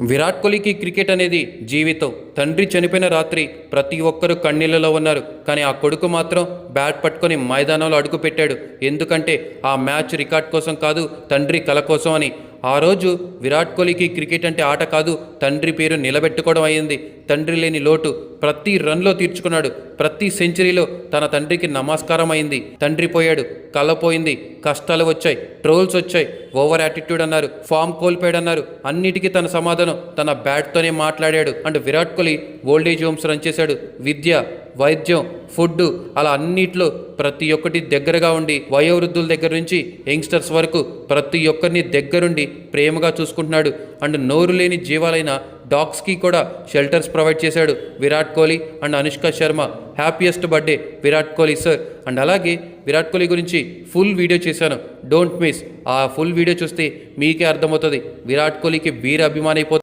విరాట్ కోహ్లీకి క్రికెట్ అనేది జీవితం. తండ్రి చనిపోయిన రాత్రి ప్రతి ఒక్కరూ కన్నీళ్లలో ఉన్నారు. కానీ ఆ కొడుకు మాత్రం బ్యాట్ పట్టుకొని మైదానంలో అడుగుపెట్టాడు. ఎందుకంటే ఆ మ్యాచ్ రికార్డ్ కోసం కాదు, తండ్రి కల కోసం అని. ఆ రోజు విరాట్ కోహ్లీకి క్రికెట్ అంటే ఆట కాదు, తండ్రి పేరు నిలబెట్టుకోవడం అయింది. తండ్రి లేని లోటు ప్రతి రన్లో తీర్చుకున్నాడు. ప్రతి సెంచరీలో తన తండ్రికి నమస్కారం అయింది. తండ్రి పోయాడు, కళ పోయింది, కష్టాలు వచ్చాయి, ట్రోల్స్ వచ్చాయి, ఓవర్ యాటిట్యూడ్ అన్నారు, ఫామ్ కోల్పోయాడన్నారు. అన్నిటికీ తన సమాధానం తన బ్యాట్తోనే మాట్లాడాడు. And Virat Kohli old age homes run చేశాడు. విద్య, వైద్యం, ఫుడ్ అలా అన్నిట్లో ప్రతి ఒక్కటి దగ్గరగా ఉండి వయోవృద్ధుల దగ్గర నుంచి యంగ్స్టర్స్ వరకు ప్రతి ఒక్కరిని దగ్గరుండి ప్రేమగా చూసుకుంటున్నాడు. అండ్ నోరు లేని జీవాలైన డాగ్స్కి కూడా షెల్టర్స్ ప్రొవైడ్ చేశాడు Virat Kohli and Anushka Sharma. Happiest birthday Virat Kohli sir. And అలాగే విరాట్ కోహ్లీ గురించి ఫుల్ వీడియో చేశాను, డోంట్ మిస్. ఆ ఫుల్ వీడియో చూస్తే మీకే అర్థమవుతుంది విరాట్ కోహ్లీకి వీర అభిమాని అయిపోతుంది.